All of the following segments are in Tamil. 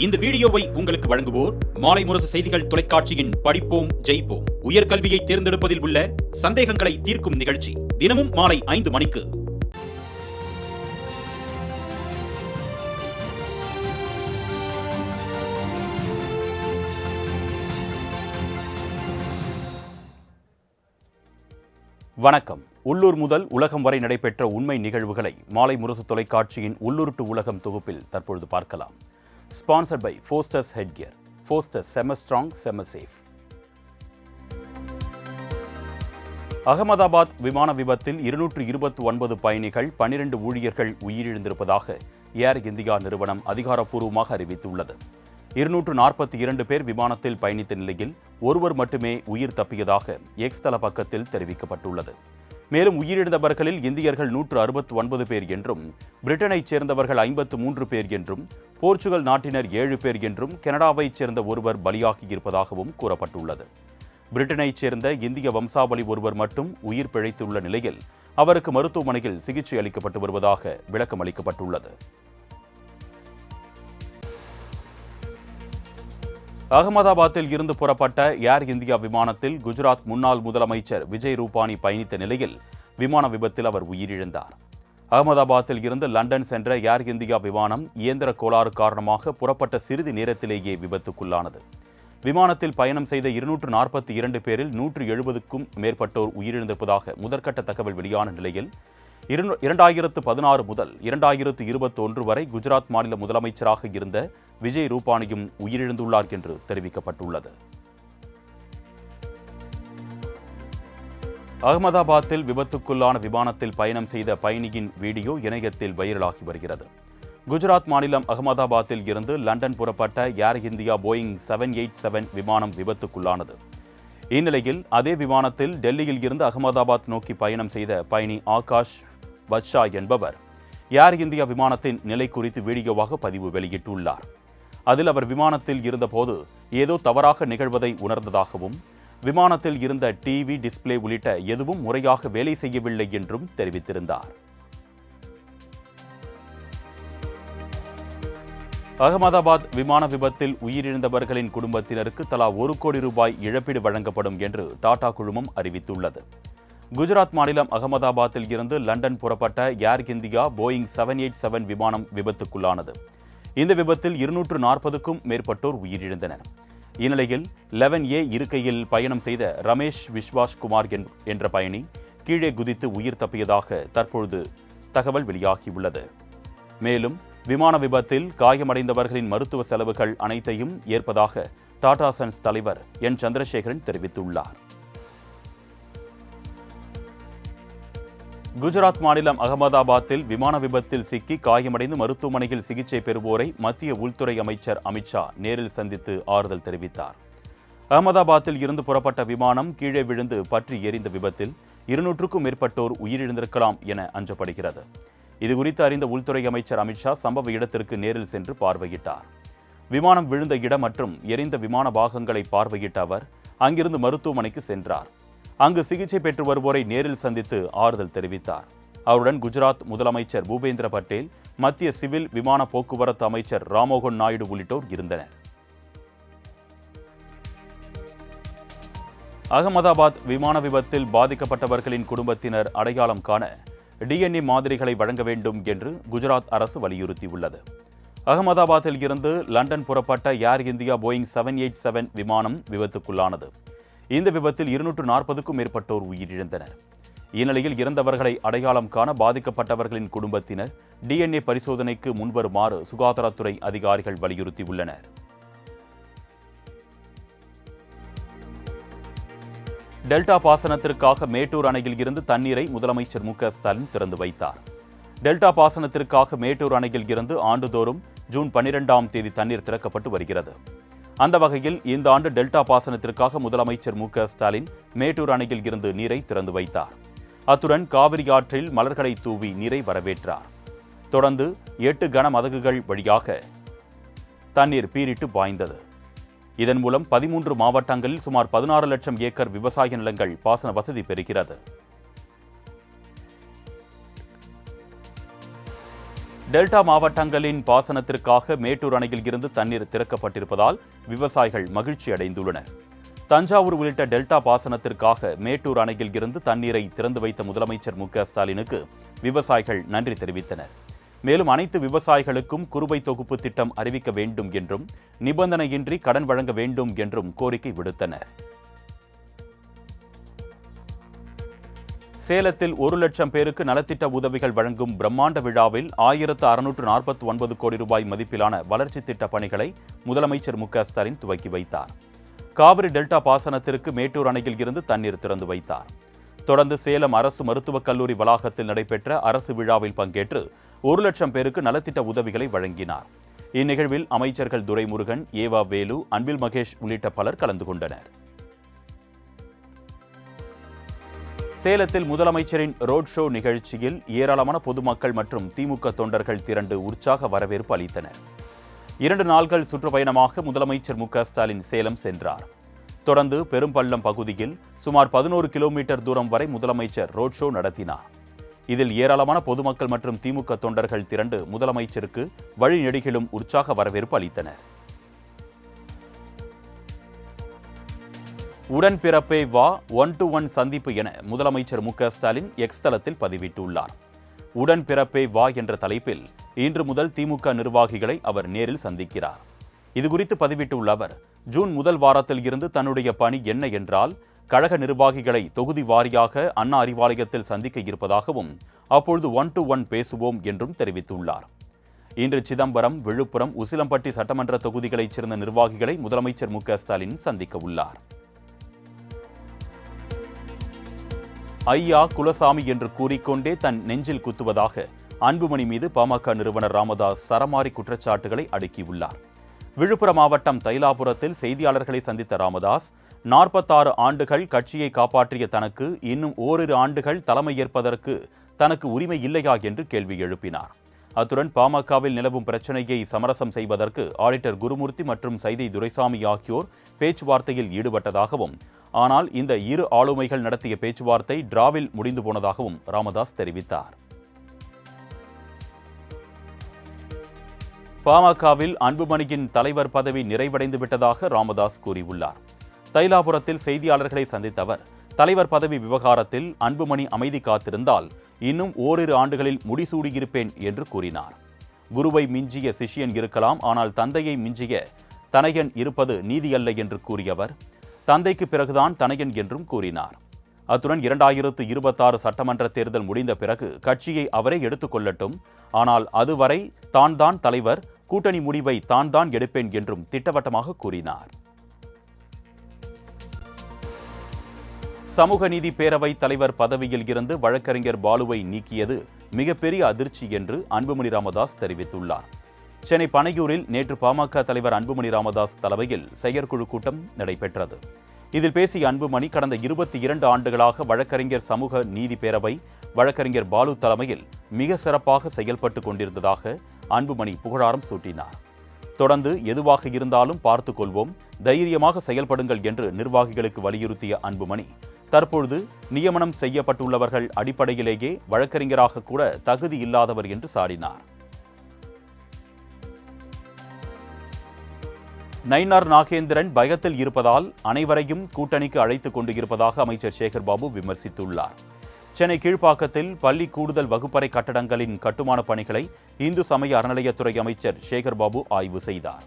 இந்த வீடியோவை உங்களுக்கு வழங்குவோர் மாலை முரசு செய்திகள் தொலைக்காட்சியின் படிப்போம் ஜெயிப்போம் உயர்கல்வியை தேர்ந்தெடுப்பதில் உள்ள சந்தேகங்களை தீர்க்கும் நிகழ்ச்சி தினமும் மாலை 5 மணிக்கு. வணக்கம். உள்ளூர் முதல் உலகம் வரை நடைபெற்ற உண்மை நிகழ்வுகளை மாலை முரசு தொலைக்காட்சியின் உள்ளூர் டு உலகம் தொகுப்பில் தற்பொழுது பார்க்கலாம். Sponsored by Fosters headgear. Fosters செம ஸ்ட்ராங் செம சேஃப். அகமதாபாத் விமான விபத்தில் 229 பயணிகள் 12 ஊழியர்கள் உயிரிழந்திருப்பதாக ஏர் இந்தியா நிறுவனம் அதிகாரப்பூர்வமாக அறிவித்துள்ளது. 242 பேர் விமானத்தில் பயணித்த நிலையில் ஒருவர் மட்டுமே உயிர் தப்பியதாக எக்ஸ் தள பக்கத்தில் தெரிவிக்கப்பட்டுள்ளது. மேலும் உயிரிழந்தவர்களில் இந்தியர்கள் 169 பேர் என்றும், பிரிட்டனைச் சேர்ந்தவர்கள் 53 பேர் என்றும், போர்ச்சுகல் நாட்டினர் 7 பேர் என்றும், கனடாவைச் சேர்ந்த ஒருவர் பலியாகியிருப்பதாகவும் கூறப்பட்டுள்ளது. பிரிட்டனைச் சேர்ந்த இந்திய வம்சாவளி ஒருவர் மட்டும் உயிர் பிழைத்துள்ள நிலையில் அவருக்கு மருத்துவமனையில் சிகிச்சை அளிக்கப்பட்டு வருவதாக விளக்கம் அளிக்கப்பட்டுள்ளது. அகமதாபாத்தில் இருந்து புறப்பட்ட ஏர் இந்தியா விமானத்தில் குஜராத் முன்னாள் முதலமைச்சர் விஜய் ரூபானி பயணித்த நிலையில் விமான விபத்தில் அவர் உயிரிழந்தார். அகமதாபாத்தில் இருந்து லண்டன் சென்ற ஏர் இந்தியா விமானம் இயந்திர கோளாறு காரணமாக புறப்பட்ட சிறிது நேரத்திலேயே விபத்துக்குள்ளானது. விமானத்தில் பயணம் செய்த 242 பேரில் 170க்கும் மேற்பட்டோர் உயிரிழந்திருப்பதாக முதற்கட்ட தகவல் வெளியான நிலையில் 2016 முதல் 2021 வரை குஜராத் மாநில முதலமைச்சராக இருந்த விஜய் ரூபானியும் உயிரிழந்துள்ளார் என்று தெரிவிக்கப்பட்டுள்ளது. அகமதாபாத்தில் விபத்துக்குள்ளான விமானத்தில் பயணம் செய்த பயணியின் வீடியோ இணையத்தில் வைரலாகி வருகிறது. குஜராத் மாநிலம் அகமதாபாத்தில் இருந்து லண்டன் புறப்பட்ட ஏர் இந்தியா போயிங் 787 விமானம் விபத்துக்குள்ளானது. இந்நிலையில் அதே விமானத்தில் டெல்லியில் இருந்து அகமதாபாத் நோக்கி பயணம் செய்த பயணி ஆகாஷ் வத்ஷா என்பவர் ஏர் இந்தியா விமானத்தின் நிலை குறித்து வீடியோவாக பதிவு வெளியிட்டுள்ளார். அதில் அவர் விமானத்தில் இருந்தபோது ஏதோ தவறாக நிகழ்வதை உணர்ந்ததாகவும், விமானத்தில் இருந்த டிவி டிஸ்பிளே உள்ளிட்ட எதுவும் முறையாக வேலை செய்யவில்லை என்றும் தெரிவித்திருந்தார். அகமதாபாத் விமான விபத்தில் உயிரிழந்தவர்களின் குடும்பத்தினருக்கு தலா 1 கோடி ரூபாய் இழப்பீடு வழங்கப்படும் என்று டாடா குழுமம் அறிவித்துள்ளது. குஜராத் மாநிலம் அகமதாபாத்தில் இருந்து லண்டன் புறப்பட்ட ஏர் இந்தியா போயிங் 787 விமானம் விபத்துக்குள்ளானது. இந்த விபத்தில் 240க்கும் மேற்பட்டோர் உயிரிழந்தனர். இந்நிலையில் 11A இருக்கையில் பயணம் செய்த ரமேஷ் விஸ்வாஸ் குமார் என்ற பயணி கீழே குதித்து உயிர் தப்பியதாக தற்பொழுது தகவல் வெளியாகியுள்ளது. மேலும் விமான விபத்தில் காயமடைந்தவர்களின் மருத்துவ செலவுகள் அனைத்தையும் ஏற்பதாக டாடா சன்ஸ் தலைவர் என் சந்திரசேகரன் தெரிவித்துள்ளார். குஜராத் மாநிலம் அகமதாபாத்தில் விமான விபத்தில் சிக்கி காயமடைந்து மருத்துவமனையில் சிகிச்சை பெறுவோரை மத்திய உள்துறை அமைச்சர் அமித்ஷா நேரில் சந்தித்து ஆறுதல் தெரிவித்தார். அகமதாபாத்தில் இருந்து புறப்பட்ட விமானம் கீழே விழுந்து பற்றி எரிந்த விபத்தில் 200க்கும் மேற்பட்டோர் உயிரிழந்திருக்கலாம் என அஞ்சப்படுகிறது. இதுகுறித்து அறிந்த உள்துறை அமைச்சர் அமித்ஷா சம்பவ இடத்திற்கு நேரில் சென்று பார்வையிட்டார். விமானம் விழுந்த இடம் மற்றும் எரிந்த விமான பாகங்களை பார்வையிட்ட அவர் அங்கிருந்து மருத்துவமனைக்கு சென்றார். அங்கு சிகிச்சை பெற்று வருவோரை நேரில் சந்தித்து ஆறுதல் தெரிவித்தார். அவருடன் குஜராத் முதலமைச்சர் பூபேந்திர பட்டேல், மத்திய சிவில் விமான போக்குவரத்து அமைச்சர் ராம்மோகன் நாயுடு உள்ளிட்டோர் இருந்தனர். அகமதாபாத் விமான விபத்தில் பாதிக்கப்பட்டவர்களின் குடும்பத்தினர் அடையாளம் காண DNA மாதிரிகளை வழங்க வேண்டும் என்று குஜராத் அரசு வலியுறுத்தியுள்ளது. அகமதாபாத்தில் இருந்து லண்டன் புறப்பட்ட ஏர் இந்தியா போயிங் 787 விமானம் விபத்துக்குள்ளானது. இந்த விபத்தில் 240க்கும் மேற்பட்டோர் உயிரிழந்தனர். இந்நிலையில் இறந்தவர்களை அடையாளம் காண பாதிக்கப்பட்டவர்களின் குடும்பத்தினர் DNA பரிசோதனைக்கு முன்வருமாறு சுகாதாரத்துறை அதிகாரிகள் வலியுறுத்தியுள்ளனர். டெல்டா பாசனத்திற்காக மேட்டூர் அணையில் இருந்து தண்ணீரை முதலமைச்சர் மு க ஸ்டாலின் திறந்து வைத்தார். டெல்டா பாசனத்திற்காக மேட்டூர் அணையில் இருந்து ஆண்டுதோறும் ஜூன் 12ஆம் தேதி தண்ணீர் திறக்கப்பட்டு வருகிறது. அந்த வகையில் இந்த ஆண்டு டெல்டா பாசனத்திற்காக முதலமைச்சர் மு க ஸ்டாலின் மேட்டூர் அணையில் இருந்து நீரை திறந்து வைத்தார். அத்துடன் காவிரி ஆற்றில் மலர்களை தூவி நீரை வரவேற்றார். தொடர்ந்து 8 கனமதகுகள் வழியாக தண்ணீர் பீரிட்டு பாய்ந்தது. இதன் மூலம் 13 மாவட்டங்களில் சுமார் 16 லட்சம் ஏக்கர் விவசாய நிலங்கள் பாசன வசதி பெறுகிறது. டெல்டா மாவட்டங்களின் பாசனத்திற்காக மேட்டூர் அணையில் இருந்து தண்ணீர் திறக்கப்பட்டிருப்பதால் விவசாயிகள் மகிழ்ச்சி அடைந்துள்ளனர். தஞ்சாவூர் உள்ளிட்ட டெல்டா பாசனத்திற்காக மேட்டூர் அணையில் இருந்து தண்ணீரை திறந்து வைத்த முதலமைச்சர் மு.க.ஸ்டாலினுக்கு விவசாயிகள் நன்றி தெரிவித்தனர். மேலும் அனைத்து விவசாயிகளுக்கும் குறுவை தொகுப்பு திட்டம் அறிவிக்க வேண்டும் என்றும் நிபந்தனையின்றி கடன் வழங்க வேண்டும் என்றும் கோரிக்கை விடுத்தனர். சேலத்தில் 1 லட்சம் பேருக்கு நலத்திட்ட உதவிகள் வழங்கும் பிரம்மாண்ட விழாவில் 1649 கோடி ரூபாய் மதிப்பிலான வளர்ச்சி திட்ட பணிகளை முதலமைச்சர் மு.க.ஸ்டாலின் துவக்கி வைத்தார். காவிரி டெல்டா பாசனத்திற்கு மேட்டூர் அணையில் இருந்து தண்ணீர் திறந்து வைத்தார். தொடர்ந்து சேலம் அரசு மருத்துவக் கல்லூரி வளாகத்தில் நடைபெற்ற அரசு விழாவில் பங்கேற்று 1 லட்சம் பேருக்கு நலத்திட்ட உதவிகளை வழங்கினார். இந்நிகழ்வில் அமைச்சர்கள் துரைமுருகன், ஏவா வேலு, அன்பில் மகேஷ் உள்ளிட்ட பலர் கலந்து கொண்டனர். சேலத்தில் முதலமைச்சரின் ரோட் ஷோ நிகழ்ச்சியில் ஏராளமான பொதுமக்கள் மற்றும் திமுக தொண்டர்கள் திரண்டு உற்சாக வரவேற்பு அளித்தனர். 2 நாள்கள் சுற்றுப்பயணமாக முதலமைச்சர் மு.க.ஸ்டாலின் சேலம் சென்றார். தொடர்ந்து பெரும்பள்ளம் பகுதியில் சுமார் 11 கிலோமீட்டர் தூரம் வரை முதலமைச்சர் ரோட் ஷோ நடத்தினார். இதில் ஏராளமான பொதுமக்கள் மற்றும் திமுக தொண்டர்கள் திரண்டு முதலமைச்சருக்கு வழிநெடுகிலும் உற்சாக வரவேற்பு அளித்தனர். உடன்பிறப்பே வா 1-to-1 சந்திப்பு என முதலமைச்சர் மு.க.ஸ்டாலின் எக்ஸ் தளத்தில் பதிவிட்டுள்ளார். உடன்பிறப்பே வா என்ற தலைப்பில் இன்று முதல் திமுக நிர்வாகிகளை அவர் நேரில் சந்திக்கிறார். இதுகுறித்து பதிவிட்டுள்ள அவர், ஜூன் முதல் வாரத்தில் இருந்து தன்னுடைய பணி என்ன என்றால் கழக நிர்வாகிகளை தொகுதி வாரியாக அண்ணா அறிவாலயத்தில் சந்திக்க இருப்பதாகவும் அப்பொழுது 1-to-1 பேசுவோம் என்றும் தெரிவித்துள்ளார். இன்று சிதம்பரம், விழுப்புரம், உசிலம்பட்டி சட்டமன்ற தொகுதிகளைச் சேர்ந்த நிர்வாகிகளை முதலமைச்சர் மு.க.ஸ்டாலின் சந்திக்க உள்ளார். ஐயா குலசாமி என்று கூறிக்கொண்டே தன் நெஞ்சில் குத்துவதாக அன்புமணி மீது பாமக நிறுவனர் ராமதாஸ் சரமாரி குற்றச்சாட்டுகளை அடுக்கியுள்ளார். விழுப்புரம் மாவட்டம் தைலாபுரத்தில் செய்தியாளர்களை சந்தித்த ராமதாஸ், 46 ஆண்டுகள் கட்சியை காப்பாற்றிய தனக்கு இன்னும் ஓரிரு ஆண்டுகள் தலைமையேற்பதற்கு தனக்கு உரிமை இல்லையா என்று கேள்வி எழுப்பினார். அத்துடன் பாமகவில் நிலவும் பிரச்சனையை சமரசம் செய்வதற்கு ஆடிட்டர் குருமூர்த்தி மற்றும் சைதை துரைசாமி ஆகியோர் பேச்சுவார்த்தையில் ஈடுபட்டதாகவும், ஆனால் இந்த இரு ஆளுமைகள் நடத்திய பேச்சுவார்த்தை டிராவில் முடிந்து போனதாகவும் ராமதாஸ் தெரிவித்தார். பாமகவில் அன்புமணியின் தலைவர் பதவி நிறைவடைந்து விட்டதாக ராமதாஸ் கூறியுள்ளார். தைலாபுரத்தில் செய்தியாளர்களை சந்தித்த அவர், தலைவர் பதவி விவகாரத்தில் அன்புமணி அமைதி காத்திருந்தால் இன்னும் ஓரிரு ஆண்டுகளில் முடிசூடியிருப்பேன் என்று கூறினார். குருவை மிஞ்சிய சிஷ்யன் இருக்கலாம், ஆனால் தந்தையை மிஞ்சிய தனையன் இருப்பது நீதியல்ல என்று கூறியவர், தந்தைக்கு பிறகுதான் தனையன் என்றும் கூறினார். அத்துடன் 2026 சட்டமன்ற தேர்தல் முடிந்த பிறகு கட்சியை அவரே எடுத்துக் கொள்ளட்டும், ஆனால் அதுவரை தான் தலைவர், கூட்டணி முடிவை தான் எடுப்பேன் என்றும் திட்டவட்டமாக கூறினார். சமூக நீதி பேரவை தலைவர் பதவியில் இருந்து வழக்கறிஞர் பாலுவை நீக்கியது மிகப்பெரிய அதிர்ச்சி என்று அன்புமணி ராமதாஸ் தெரிவித்துள்ளார். சென்னை பனையூரில் நேற்று பாமக தலைவர் அன்புமணி ராமதாஸ் தலைமையில் செயற்குழு கூட்டம் நடைபெற்றது. இதில் பேசிய அன்புமணி, கடந்த 22 ஆண்டுகளாக வழக்கறிஞர் சமூக நீதி பேரவை வழக்கறிஞர் பாலு தலைமையில் மிக சிறப்பாக செயல்பட்டு கொண்டிருந்ததாக அன்புமணி புகழாரம் சூட்டினார். தொடர்ந்து எதுவாக இருந்தாலும் பார்த்துக் கொள்வோம், தைரியமாக செயல்படுங்கள் என்று நிர்வாகிகளுக்கு வலியுறுத்திய அன்புமணி, தற்பொழுது நியமனம் செய்யப்பட்டுள்ளவர்கள் அடிப்படையிலேயே வழக்கறிஞராக கூட தகுதி இல்லாதவர் என்று சாடினார். நயினார் நாகேந்திரன் பயத்தில் இருப்பதால் அனைவரையும் கூட்டணிக்கு அழைத்துக் கொண்டு இருப்பதாக அமைச்சர் சேகர்பாபு விமர்சித்துள்ளார். சென்னை கீழ்ப்பாக்கத்தில் பள்ளி கூடுதல் வகுப்பறை கட்டடங்களின் கட்டுமான பணிகளை இந்து சமய அறநிலையத்துறை அமைச்சர் சேகர்பாபு ஆய்வு செய்தார்.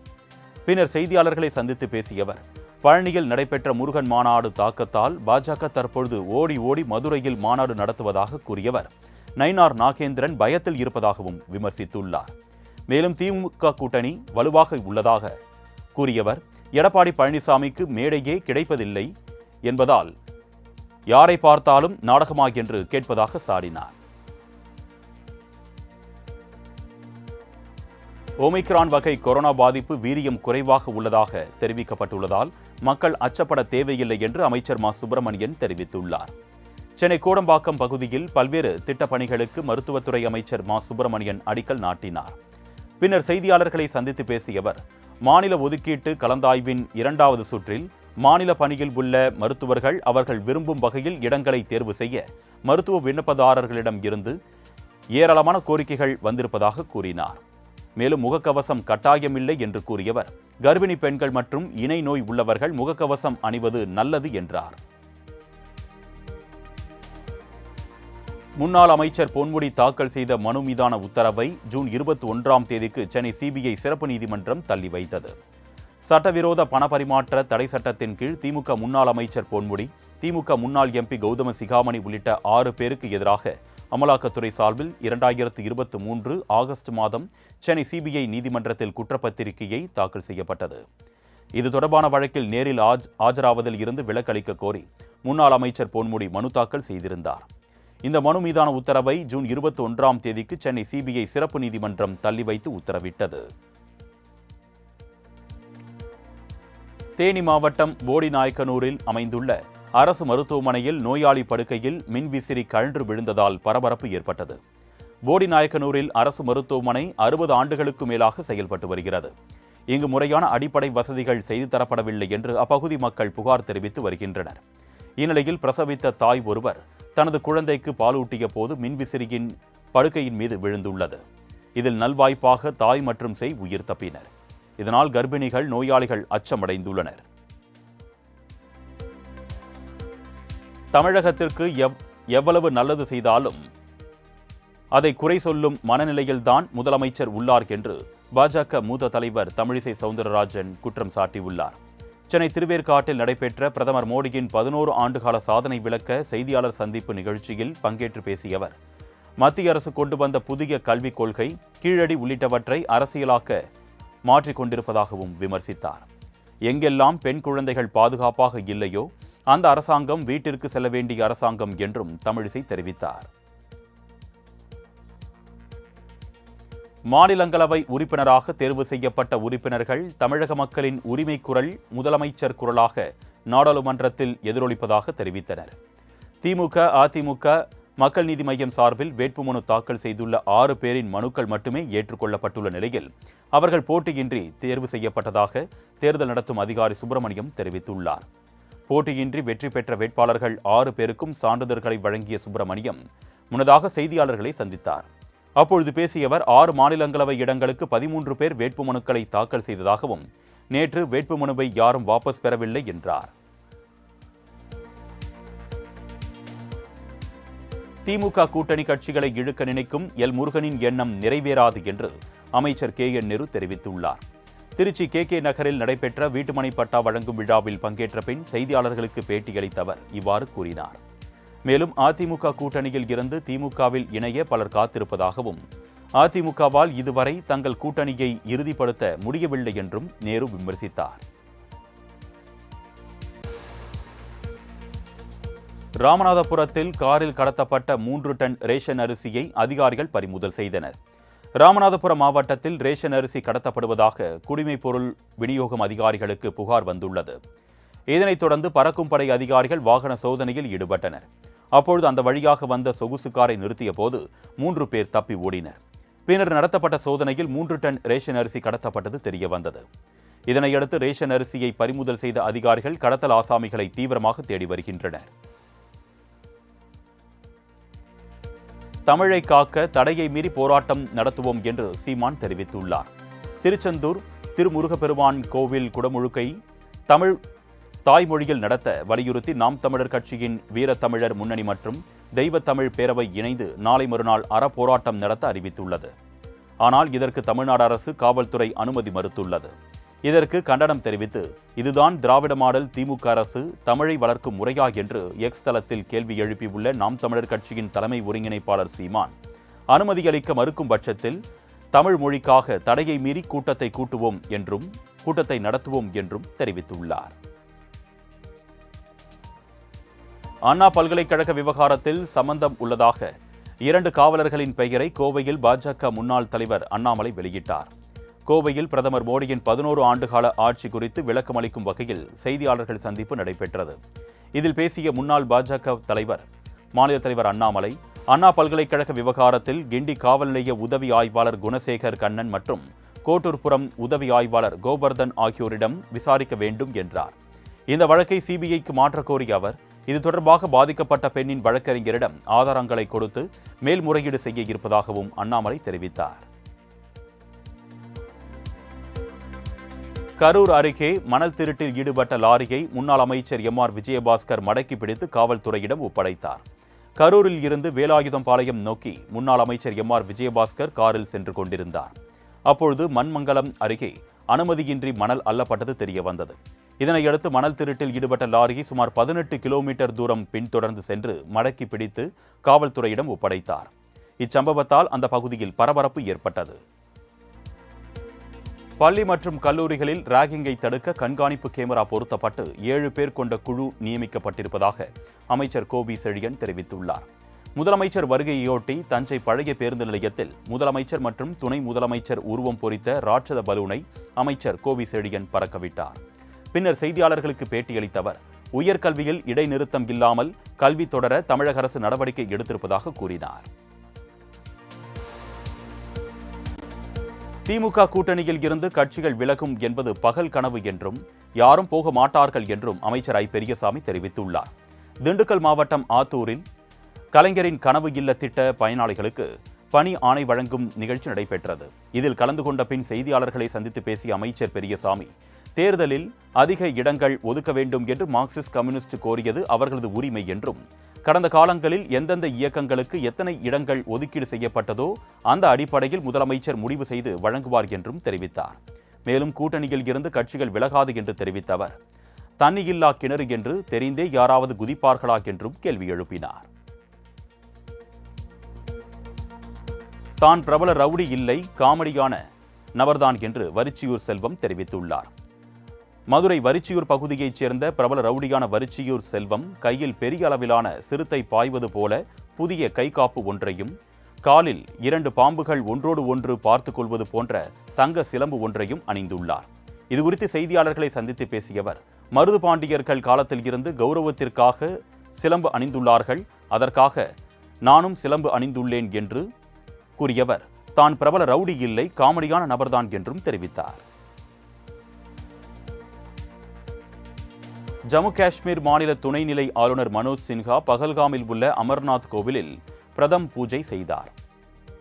பின்னர் செய்தியாளர்களை சந்தித்து பேசிய அவர், பழனியில் நடைபெற்ற முருகன் மாநாடு தாக்கத்தால் பாஜக தற்பொழுது ஓடி மதுரையில் மாநாடு நடத்துவதாக கூறியவர், நயினார் நாகேந்திரன் பயத்தில் இருப்பதாகவும் விமர்சித்துள்ளார். மேலும் திமுக கூட்டணி வலுவாக உள்ளதாக கூறியவர், எடப்பாடி பழனிசாமிக்கு மேடையே கிடைப்பதில்லை என்பதால் யாரை பார்த்தாலும் நாடகமா என்று கேட்பதாக சாடினார். ஒமிக்ரான் வகை கொரோனா பாதிப்பு வீரியம் குறைவாக உள்ளதாக தெரிவிக்கப்பட்டுள்ளதால் மக்கள் அச்சப்பட தேவையில்லை என்று அமைச்சர் மா சுப்பிரமணியன் தெரிவித்துள்ளார். சென்னை கோடம்பாக்கம் பகுதியில் பல்வேறு திட்டப் பணிகளுக்கு மருத்துவத்துறை அமைச்சர் மா சுப்பிரமணியன் அடிக்கல் நாட்டினார். பின்னர் செய்தியாளர்களை சந்தித்து பேசிய அவர், மாநில ஒதுக்கீட்டு கலந்தாய்வின் 2வது சுற்றில் மாநில பணியில் உள்ள மருத்துவர்கள் அவர்கள் விரும்பும் வகையில் இடங்களை தேர்வு செய்ய மருத்துவ விண்ணப்பதாரர்களிடம் இருந்து ஏராளமான கோரிக்கைகள் வந்திருப்பதாக கூறினார். மேலும் முகக்கவசம் கட்டாயமில்லை என்று கூறியவர், கர்ப்பிணி பெண்கள் மற்றும் இணை நோய் உள்ளவர்கள் முகக்கவசம் அணிவது நல்லது என்றார். முன்னாள் அமைச்சர் பொன்முடி தாக்கல் செய்த மனு மீதான உத்தரவை ஜூன் 21ஆம் தேதிக்கு சென்னை சிபிஐ சிறப்பு நீதிமன்றம் தள்ளி வைத்தது. சட்டவிரோத பணப்பரிமாற்ற தடை சட்டத்தின் கீழ் திமுக முன்னாள் அமைச்சர் பொன்முடி, திமுக முன்னாள் எம்பி கௌதம சிகாமணி உள்ளிட்ட 6 பேருக்கு எதிராக அமலாக்கத்துறை சார்பில் 2023 ஆகஸ்ட் மாதம் சென்னை சிபிஐ நீதிமன்றத்தில் குற்றப்பத்திரிகையை தாக்கல் செய்யப்பட்டது. இது தொடர்பான வழக்கில் நேரில் ஆஜராவதில் இருந்து விலக்களிக்க கோரி முன்னாள் அமைச்சர் பொன்முடி மனு தாக்கல் செய்திருந்தார். இந்த மனு மீதான உத்தரவை ஜூன் 21ஆம் தேதிக்கு சென்னை சிபிஐ சிறப்பு நீதிமன்றம் தள்ளி வைத்து உத்தரவிட்டது. தேனி மாவட்டம் போடிநாயக்கனூரில் அமைந்துள்ள அரசு மருத்துவமனையில் நோயாளி படுக்கையில் மின்விசிறி கழன்று விழுந்ததால் பரபரப்பு ஏற்பட்டது. போடிநாயக்கனூரில் அரசு மருத்துவமனை 60 ஆண்டுகளுக்கு மேலாக செயல்பட்டு வருகிறது. இங்கு முறையான அடிப்படை வசதிகள் செய்து தரப்படவில்லை என்று அப்பகுதி மக்கள் புகார் தெரிவித்து வருகின்றனர். இந்நிலையில் பிரசவித்த தாய் ஒருவர் தனது குழந்தைக்கு பாலூட்டிய போது மின்விசிறியின் படுக்கையின் மீது விழுந்துள்ளது. இதில் நல்வாய்ப்பாக தாய் மற்றும் சேய் உயிர் தப்பினர். இதனால் கர்ப்பிணிகள், நோயாளிகள் அச்சமடைந்துள்ளனர். தமிழகத்திற்கு எவ்வளவு நல்லது செய்தாலும் அதை குறை சொல்லும் மனநிலையில்தான் முதலமைச்சர் உள்ளார் என்று பாஜக மூத்த தலைவர் தமிழிசை சவுந்தரராஜன் குற்றம் சாட்டியுள்ளார். சென்னை திருவேற்காட்டில் நடைபெற்ற பிரதமர் மோடியின் 11 ஆண்டுகால சாதனை விளக்க செய்தியாளர் சந்திப்பு நிகழ்ச்சியில் பங்கேற்று பேசிய அவர், மத்திய அரசு கொண்டு வந்த புதிய கல்விக் கொள்கை, கீழடி உள்ளிட்டவற்றை அரசியலாக்க மாற்றிக் கொண்டிருப்பதாகவும் விமர்சித்தார். எங்கெல்லாம் பெண் குழந்தைகள் பாதுகாப்பாக இல்லையோ அந்த அரசாங்கம் வீட்டிற்கு செல்ல வேண்டிய அரசாங்கம் என்றும் தமிழிசை தெரிவித்தார். மாநிலங்களவை உறுப்பினராக தேர்வு செய்யப்பட்ட உறுப்பினர்கள் தமிழக மக்களின் உரிமை குரல் முதலமைச்சர் குரலாக நாடாளுமன்றத்தில் எதிரொலிப்பதாக தெரிவித்தனர். திமுக, அதிமுக, மக்கள் நீதி மய்யம் சார்பில் வேட்புமனு தாக்கல் செய்துள்ள 6 பேரின் மனுக்கள் மட்டுமே ஏற்றுக்கொள்ளப்பட்டுள்ள நிலையில் அவர்கள் போட்டியின்றி தேர்வு செய்யப்பட்டதாக தேர்தல் நடத்தும் அதிகாரி சுப்பிரமணியம் தெரிவித்துள்ளார். போட்டியின்றி வெற்றி பெற்ற வேட்பாளர்கள் 6 பேருக்கும் சான்றிதழ்களை வழங்கிய சுப்பிரமணியம் முன்னதாக செய்தியாளர்களை சந்தித்தார். அப்பொழுது பேசிய அவர் 6 மாநிலங்களவை இடங்களுக்கு 13 பேர் வேட்புமனுக்களை தாக்கல் செய்ததாகவும், நேற்று வேட்புமனுவை யாரும் வாபஸ் பெறவில்லை என்றார். திமுக கூட்டணி கட்சிகளை இழுக்க நினைக்கும் எல் முருகனின் எண்ணம் நிறைவேறாது என்று அமைச்சர் KN நேரு தெரிவித்துள்ளார். திருச்சி KK நகரில் நடைபெற்ற வீட்டுமனை பட்டா வழங்கும் விழாவில் பங்கேற்ற பின் செய்தியாளர்களுக்கு பேட்டியளித்த அவர் இவ்வாறு கூறினார். மேலும் அதிமுக கூட்டணியில் இருந்து திமுகவில் இணைய பலர் காத்திருப்பதாகவும், அதிமுகவால் இதுவரை தங்கள் கூட்டணியை இறுதிப்படுத்த முடியவில்லை என்றும் நேரு விமர்சித்தார். ராமநாதபுரத்தில் காரில் கடத்தப்பட்ட 3 டன் ரேஷன் அரிசியை அதிகாரிகள் பறிமுதல் செய்தனர். ராமநாதபுரம் மாவட்டத்தில் ரேஷன் அரிசி கடத்தப்படுவதாக குடிமைப் பொருள் விநியோகம் அதிகாரிகளுக்கு புகார் வந்துள்ளது. இதனைத் தொடர்ந்து பறக்கும் படை அதிகாரிகள் வாகன சோதனையில் ஈடுபட்டனர். அப்பொழுது அந்த வழியாக வந்த சொகுசு காரை நிறுத்திய போது 3 பேர் தப்பி ஓடினர். பின்னர் நடத்தப்பட்ட சோதனையில் 3 டன் ரேஷன் அரிசி கடத்தப்பட்டது தெரியவந்தது. இதனையடுத்து ரேஷன் அரிசியை பறிமுதல் செய்த அதிகாரிகள் கடத்தல் ஆசாமிகளை தீவிரமாக தேடி வருகின்றனர். தமிழை காக்க தடையை மீறி போராட்டம் நடத்துவோம் என்று சீமான் தெரிவித்துள்ளார். திருச்செந்தூர் திருமுருகப்பெருமான் கோவில் குடமுழுக்கை தமிழ் தாய்மொழியில் நடத்த வலியுறுத்தி நாம் தமிழர் கட்சியின் வீரத்தமிழர் முன்னணி மற்றும் தெய்வத்தமிழ் பேரவை இணைந்து நாளை மறுநாள் அறப்போராட்டம் நடத்த அறிவித்துள்ளது. ஆனால் இதற்கு தமிழ்நாடு அரசு காவல்துறை அனுமதி மறுத்துள்ளது. இதற்கு கண்டனம் தெரிவித்து, இதுதான் திராவிட மாடல் திமுக அரசு தமிழை வளர்க்கும் முறையா என்று எக்ஸ் தளத்தில் கேள்வி எழுப்பியுள்ள நாம் தமிழர் கட்சியின் தலைமை ஒருங்கிணைப்பாளர் சீமான், அனுமதி அளிக்க மறுக்கும் பட்சத்தில் தமிழ் மொழிக்காக தடையை மீறி கூட்டத்தை நடத்துவோம் என்றும் தெரிவித்துள்ளார். அண்ணா பல்கலைக்கழக விவகாரத்தில் சம்பந்தம் உள்ளதாக 2 காவலர்களின் பெயரை கோவையில் பாஜக முன்னாள் தலைவர் அண்ணாமலை வெளியிட்டார். கோவையில் பிரதமர் மோடியின் 11 ஆண்டுகால ஆட்சி குறித்து விளக்கமளிக்கும் வகையில் செய்தியாளர்கள் சந்திப்பு நடைபெற்றது. இதில் பேசிய முன்னாள் பாஜக மாநில தலைவர் அண்ணாமலை, அண்ணா பல்கலைக்கழக விவகாரத்தில் கிண்டி காவல் நிலைய உதவி ஆய்வாளர் குணசேகர் கண்ணன் மற்றும் கோட்டூர்புரம் உதவி ஆய்வாளர் கோபர்தன் ஆகியோரிடம் விசாரிக்க வேண்டும் என்றார். இந்த வழக்கை சிபிஐக்கு மாற்றக் கோரிய அவர் இது தொடர்பாக பாதிக்கப்பட்ட பெண்ணின் வழக்கறிஞரிடம் ஆதாரங்களை கொடுத்து மேல்முறையீடு செய்ய இருப்பதாகவும் அண்ணாமலை தெரிவித்தார். கரூர் அருகே மணல் திருட்டில் ஈடுபட்ட லாரியை முன்னாள் அமைச்சர் எம்.ஆர். விஜயபாஸ்கர் மடக்கி பிடித்து காவல்துறையிடம் ஒப்படைத்தார். கரூரில் இருந்து வேலாயுதம்பாளையம் நோக்கி முன்னாள் அமைச்சர் எம்.ஆர். விஜயபாஸ்கர் காரில் சென்று கொண்டிருந்தார். அப்பொழுது மண்மங்கலம் அருகே அனுமதியின்றி மணல் அள்ளப்பட்டது தெரியவந்தது. இதனையடுத்து மணல் திருட்டில் ஈடுபட்ட லாரியை சுமார் 18 கிலோமீட்டர் தூரம் பின்தொடர்ந்து சென்று மடக்கி பிடித்து காவல்துறையிடம் ஒப்படைத்தார். இச்சம்பவத்தால் அந்த பகுதியில் பரபரப்பு ஏற்பட்டது. பள்ளி மற்றும் கல்லூரிகளில் ராகிங்கை தடுக்க கண்காணிப்பு கேமரா பொருத்தப்பட்டு 7 பேர் கொண்ட குழு நியமிக்கப்பட்டிருப்பதாக அமைச்சர் கோபி செழியன் தெரிவித்துள்ளார். முதலமைச்சர் வருகையொட்டி தஞ்சை பழைய பேருந்து நிலையத்தில் முதலமைச்சர் மற்றும் துணை முதலமைச்சர் உருவம் பொறித்த ராட்சத பலூனை அமைச்சர் கோபி செழியன் பறக்கவிட்டார். பின்னர் செய்தியாளர்களுக்கு பேட்டியளித்த அவர் உயர்கல்வியில் இடைநிறுத்தம் இல்லாமல் கல்வி தொடர தமிழக அரசு நடவடிக்கை எடுத்திருப்பதாக கூறினார். திமுக கூட்டணியில் இருந்து கட்சிகள் விலகும் என்பது பகல் கனவு என்றும் யாரும் போக மாட்டார்கள் என்றும் அமைச்சர் ஐ. பெரியசாமி தெரிவித்துள்ளார். திண்டுக்கல் மாவட்டம் ஆத்தூரில் கலைஞரின் கனவு இல்ல திட்ட பயனாளிகளுக்கு பணி ஆணை வழங்கும் நிகழ்ச்சி நடைபெற்றது. இதில் கலந்து கொண்ட பின் செய்தியாளர்களை சந்தித்து பேசிய அமைச்சர் பெரியசாமி தேர்தலில் அதிக இடங்கள் ஒதுக்க வேண்டும் என்று மார்க்சிஸ்ட் கம்யூனிஸ்ட் கோரியது அவர்களது உரிமை என்றும் கடந்த காலங்களில் எந்தெந்த இயக்கங்களுக்கு எத்தனை இடங்கள் ஒதுக்கீடு செய்யப்பட்டதோ அந்த அடிப்படையில் முதலமைச்சர் முடிவு செய்து வழங்குவார் என்றும் தெரிவித்தார். மேலும் கூட்டணியில் இருந்து கட்சிகள் விலகாது என்று தெரிவித்த அவர் தண்ணியில்லா கிணறு என்று தெரிந்தே யாராவது குதிப்பார்களா என்றும் கேள்வி எழுப்பினார். தான் பிரபல ரவுடி இல்லை, காமெடியான நபர்தான் என்று வரிச்சியூர் செல்வம் தெரிவித்துள்ளார். மதுரை வரிச்சியூர் பகுதியைச் சேர்ந்த பிரபல ரவுடியான வரிச்சியூர் செல்வம் கையில் பெரிய அளவிலான சிறுத்தை பாய்வது போல புதிய கைகாப்பு ஒன்றையும் காலில் 2 பாம்புகள் ஒன்றோடு ஒன்று பார்த்துக் கொள்வது போன்ற தங்க சிலம்பு ஒன்றையும் அணிந்துள்ளார். இதுகுறித்து செய்தியாளர்களை சந்தித்து பேசியவர் மருது பாண்டியர்கள் காலத்தில் இருந்து கௌரவத்திற்காக சிலம்பு அணிந்துள்ளார்கள், அதற்காக நானும் சிலம்பு அணிந்துள்ளேன் என்று கூறியவர் தான் பிரபல ரவுடி இல்லை, காமெடியான நபர்தான் என்றும் தெரிவித்தார். ஜம்மு காஷ்மீர் மாநில துணைநிலை ஆளுநர் மனோஜ் சின்ஹா பகல்காமில் உள்ள அமர்நாத் கோவிலில் பிரதம் பூஜை செய்தார்.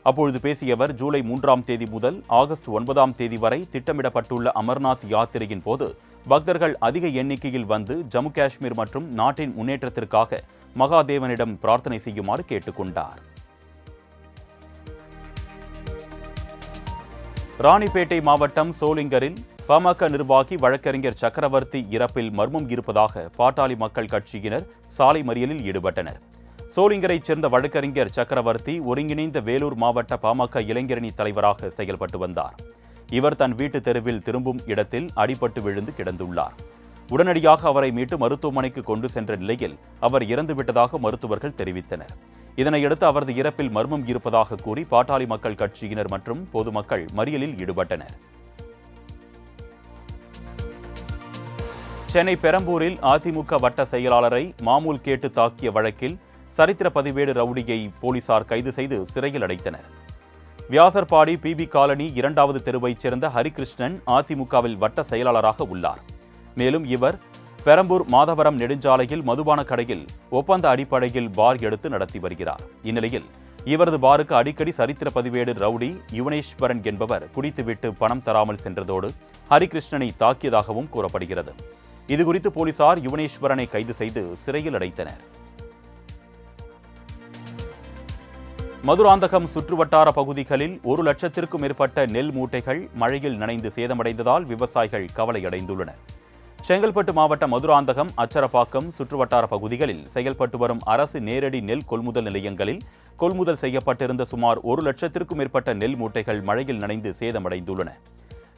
அப்பொழுது பேசிய அவர் ஜூலை 3ஆம் தேதி முதல் ஆகஸ்ட் 9ஆம் தேதி வரை திட்டமிடப்பட்டுள்ள அமர்நாத் யாத்திரையின் போது பக்தர்கள் அதிக எண்ணிக்கையில் வந்து ஜம்மு காஷ்மீர் மற்றும் நாட்டின் முன்னேற்றத்திற்காக மகாதேவனிடம் பிரார்த்தனை செய்யுமாறு கேட்டுக்கொண்டார். ராணிப்பேட்டை மாவட்டம் சோளிங்கரில் பாமக நிர்வாகி வழக்கறிஞர் சக்கரவர்த்தி இறப்பில் மர்மம் இருப்பதாக பாட்டாளி மக்கள் கட்சியினர் சாலை மறியலில் ஈடுபட்டனர். சோளிங்கரைச் சேர்ந்த வழக்கறிஞர் சக்கரவர்த்தி ஒருங்கிணைந்த வேலூர் மாவட்ட பாமக இளைஞரணி தலைவராக செயல்பட்டு வந்தார். இவர் தன் வீட்டு தெருவில் திரும்பும் இடத்தில் அடிபட்டு விழுந்து கிடந்துள்ளார். உடனடியாக அவரை மீட்டு மருத்துவமனைக்கு கொண்டு சென்ற நிலையில் அவர் இறந்துவிட்டதாக மருத்துவர்கள் தெரிவித்தனர். இதனையடுத்து அவரது இறப்பில் மர்மம் இருப்பதாக கூறி பாட்டாளி மக்கள் கட்சியினர் மற்றும் பொதுமக்கள் மறியலில் ஈடுபட்டனர். சென்னை பெரம்பூரில் அதிமுக வட்ட செயலாளரை மாமூல் கேட்டு தாக்கிய வழக்கில் சரித்திர பதிவேடு ரவுடியை போலீசார் கைது செய்து சிறையில் அடைத்தனர். வியாசர்பாடி பிபி காலனி 2வது தெருவைச் சேர்ந்த ஹரிகிருஷ்ணன் அதிமுகவில் வட்ட செயலாளராக உள்ளார். மேலும் இவர் பெரம்பூர் மாதவரம் நெடுஞ்சாலையில் மதுபான கடையில் ஒப்பந்த அடிப்படையில் பார் எடுத்து நடத்தி வருகிறார். இந்நிலையில் இவரது பாருக்கு அடிக்கடி சரித்திர பதிவேடு ரவுடி யுவனேஸ்வரன் என்பவர் குடித்துவிட்டு பணம் தராமல் சென்றதோடு ஹரிகிருஷ்ணனை தாக்கியதாகவும் கூறப்படுகிறது. இதுகுறித்து போலீசார் யுவனேஸ்வரனை கைது செய்து சிறையில் அடைத்தனர். மதுராந்தகம் சுற்றுவட்டார பகுதிகளில் 1 லட்சத்திற்கும் மேற்பட்ட நெல் மூட்டைகள் மழையில் நனைந்து சேதமடைந்ததால் விவசாயிகள் கவலையடைந்துள்ளனர். செங்கல்பட்டு மாவட்ட மதுராந்தகம், அச்சரப்பாக்கம் சுற்றுவட்டார பகுதிகளில் செயல்பட்டு வரும் அரசு நேரடி நெல் கொள்முதல் நிலையங்களில் கொள்முதல் செய்யப்பட்டிருந்த சுமார் 1 லட்சத்திற்கும் மேற்பட்ட நெல் மூட்டைகள் மழையில் நனைந்து சேதமடைந்துள்ளன.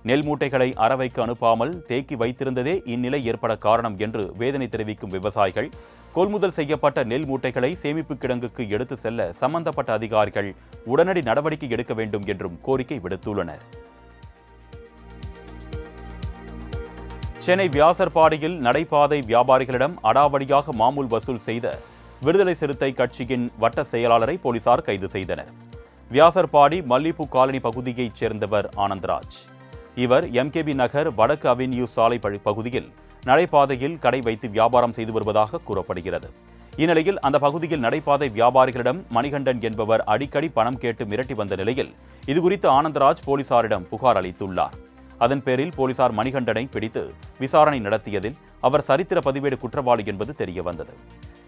நெல் மூட்டைகளை அரவைக்கு அனுப்பாமல் தேக்கி வைத்திருந்ததே இந்நிலை ஏற்பட காரணம் என்று வேதனை தெரிவிக்கும் விவசாயிகள் கொள்முதல் செய்யப்பட்ட நெல் மூட்டைகளை சேமிப்பு கிடங்குக்கு எடுத்து செல்ல சம்பந்தப்பட்ட அதிகாரிகள் உடனடி நடவடிக்கை எடுக்க வேண்டும் என்றும் கோரிக்கை விடுத்துள்ளனர். சென்னை வியாசர்பாடியில் நடைபாதை வியாபாரிகளிடம் அடாவடியாக மாமூல் வசூல் செய்த விடுதலை சிறுத்தை கட்சியின் வட்ட செயலாளரை போலீசார் கைது செய்தனர். வியாசர்பாடி மல்லிப்பூ காலனி பகுதியைச் சேர்ந்தவர் ஆனந்தராஜ். இவர் எம்கேபி நகர் வடக்கு அவென்யூ சாலை பகுதியில் நடைபாதையில் கடை வைத்து வியாபாரம் செய்து வருவதாக கூறப்படுகிறது. இந்நிலையில் அந்த பகுதியில் நடைபாதை வியாபாரிகளிடம் மணிகண்டன் என்பவர் அடிக்கடி பணம் கேட்டு மிரட்டி வந்த நிலையில் இதுகுறித்து ஆனந்தராஜ் போலீசாரிடம் புகார் அளித்துள்ளார். அதன் பேரில் போலீசார் மணிகண்டனை பிடித்து விசாரணை நடத்தியதில் அவர் சரித்திர பதிவேடு குற்றவாளி என்பது தெரியவந்தது.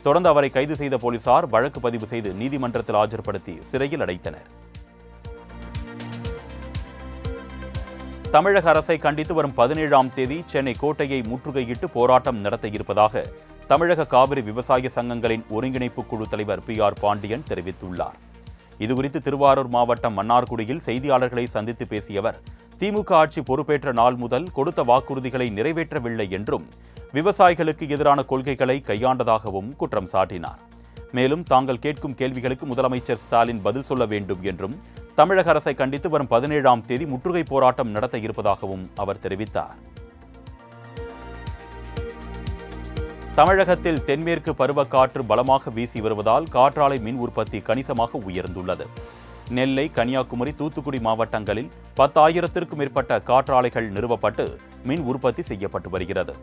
தொடர்ந்து அவரை கைது செய்த போலீசார் வழக்கு பதிவு செய்து நீதிமன்றத்தில் ஆஜர்படுத்தி சிறையில் அடைத்தனர். தமிழக அரசை கண்டித்து வரும் 17ஆம் தேதி சென்னை கோட்டையை முற்றுகையிட்டு போராட்டம் நடத்த இருப்பதாக தமிழக காவிரி விவசாய சங்கங்களின் ஒருங்கிணைப்பு குழு தலைவர் PR பாண்டியன் தெரிவித்துள்ளார். இதுகுறித்து திருவாரூர் மாவட்டம் மன்னார்குடியில் செய்தியாளர்களை சந்தித்து பேசிய அவர், திமுக ஆட்சி பொறுப்பேற்ற நாள் முதல் கொடுத்த வாக்குறுதிகளை நிறைவேற்றவில்லை என்றும் விவசாயிகளுக்கு எதிரான கொள்கைகளை கையாண்டதாகவும் குற்றம் சாட்டினார். மேலும் தாங்கள் கேட்கும் கேள்விகளுக்கு முதலமைச்சர் ஸ்டாலின் பதில் சொல்ல வேண்டும் என்றும் தமிழக அரசை கண்டித்து வரும் 17ஆம் தேதி முற்றுகை போராட்டம் நடத்த இருப்பதாகவும் அவர் தெரிவித்தார். தமிழகத்தில் தென்மேற்கு பருவக்காற்று பலமாக வீசி வருவதால் காற்றாலை மின் உற்பத்தி கணிசமாக உயர்ந்துள்ளது. நெல்லை, கன்னியாகுமரி, தூத்துக்குடி மாவட்டங்களில் 10,000த்திற்கும் மேற்பட்ட காற்றாலைகள் நிறுவப்பட்டு மின் உற்பத்தி செய்யப்பட்டு வருகிறது.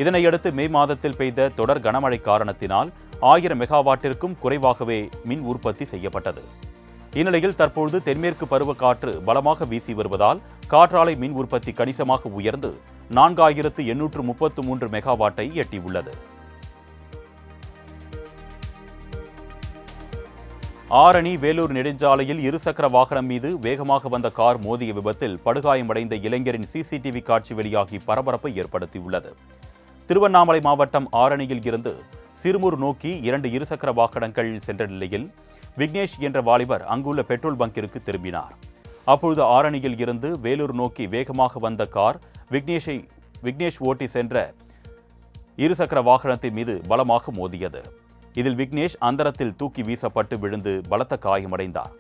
இதனையடுத்து மே மாதத்தில் பெய்த தொடர் கனமழை காரணத்தினால் 1000 மெகாவாட்டிற்கும் குறைவாகவே மின் உற்பத்தி செய்யப்பட்டது. இந்நிலையில் தற்பொழுது தென்மேற்கு பருவக்காற்று பலமாக வீசி வருவதால் காற்றாலை மின் உற்பத்தி கணிசமாக உயர்ந்து 4833 மெகாவாட்டை எட்டியுள்ளது. ஆரணி வேலூர் நெடுஞ்சாலையில் இருசக்கர வாகனம் மீது வேகமாக வந்த கார் மோதிய விபத்தில் படுகாயமடைந்த இளைஞரின் CCTV காட்சி வெளியாகி பரபரப்பை ஏற்படுத்தியுள்ளது. திருவண்ணாமலை மாவட்டம் ஆரணியில் இருந்து சிறுமூர் நோக்கி 2 இருசக்கர வாகனங்கள் சென்ற நிலையில் விக்னேஷ் என்ற வாலிபர் அங்குள்ள பெட்ரோல் பங்கிற்கு திரும்பினார். அப்பொழுது ஆரணியில் இருந்து வேலூர் நோக்கி வேகமாக வந்த கார் விக்னேஷ் ஓட்டி சென்ற இருசக்கர வாகனத்தின் மீது பலமாக மோதியது. இதில் விக்னேஷ் அந்தரத்தில் தூக்கி வீசப்பட்டு விழுந்து பலத்த காயமடைந்தார்.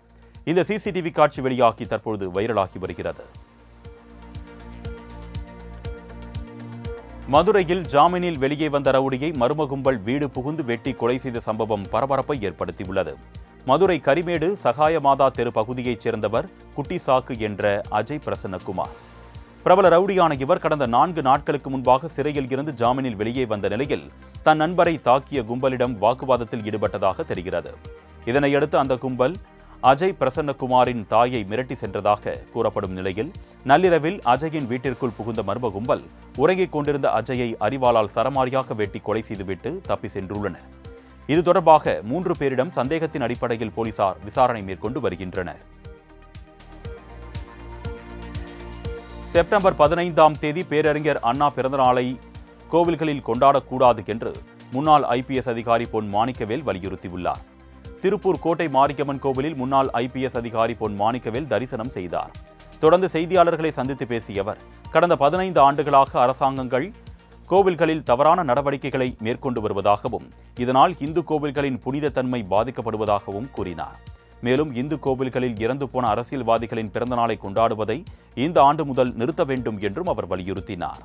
இந்த CCTV காட்சி வெளியாகி தற்பொழுது வைரலாகி வருகிறது. மதுரையில் ஜாமீனில் வெளியே வந்த ரவுடியை மர்ம கும்பல் வீடு புகுந்து வெட்டி கொலை செய்த சம்பவம் பரபரப்பை ஏற்படுத்தியுள்ளது. மதுரை கரிமேடு சகாயமாதா தெரு பகுதியைச் சேர்ந்தவர் குட்டி சாக்கு என்ற அஜய் பிரசன்னகுமார். பிரபல ரவுடியான இவர் கடந்த 4 நாட்களுக்கு முன்பாக சிறையில் இருந்து ஜாமீனில் வெளியே வந்த நிலையில் தன் நண்பரை தாக்கிய கும்பலிடம் வாக்குவாதத்தில் ஈடுபட்டதாக தெரிகிறது. இதனையடுத்து அந்த கும்பல் அஜய் பிரசன்னகுமாரின் தாயை மிரட்டி சென்றதாக கூறப்படும் நிலையில் நள்ளிரவில் அஜயின் வீட்டிற்குள் புகுந்த மர்ம கும்பல் உறங்கிக் கொண்டிருந்த அஜயை அரிவாளால் சரமாரியாக வெட்டி கொலை செய்துவிட்டு தப்பி சென்றுள்ளனர். இது தொடர்பாக 3 பேரிடம் சந்தேகத்தின் அடிப்படையில் போலீசார் விசாரணை மேற்கொண்டு வருகின்றனர். செப்டம்பர் 15ஆம் தேதி பேரறிஞர் அண்ணா பிறந்தநாளை கோவில்களில் கொண்டாடக்கூடாது என்று முன்னாள் IPS அதிகாரி பொன் மாணிக்கவேல் வலியுறுத்தியுள்ளார். திருப்பூர் கோட்டை மாரியம்மன் கோவிலில் முன்னாள் IPS அதிகாரி பொன் மாணிக்கவேல் தரிசனம் செய்தார். தொடர்ந்து செய்தியாளர்களை சந்தித்து பேசிய அவர், கடந்த 15 ஆண்டுகளாக அரசாங்கங்கள் கோவில்களில் தவறான நடவடிக்கைகளை மேற்கொண்டு வருவதாகவும் இதனால் இந்து கோவில்களின் புனித தன்மை பாதிக்கப்படுவதாகவும் கூறினார். மேலும் இந்து கோவில்களில் இறந்து போன அரசியல்வாதிகளின் பிறந்தநாளை கொண்டாடுவதை இந்த ஆண்டு முதல் நிறுத்த வேண்டும் என்றும் அவர் வலியுறுத்தினார்.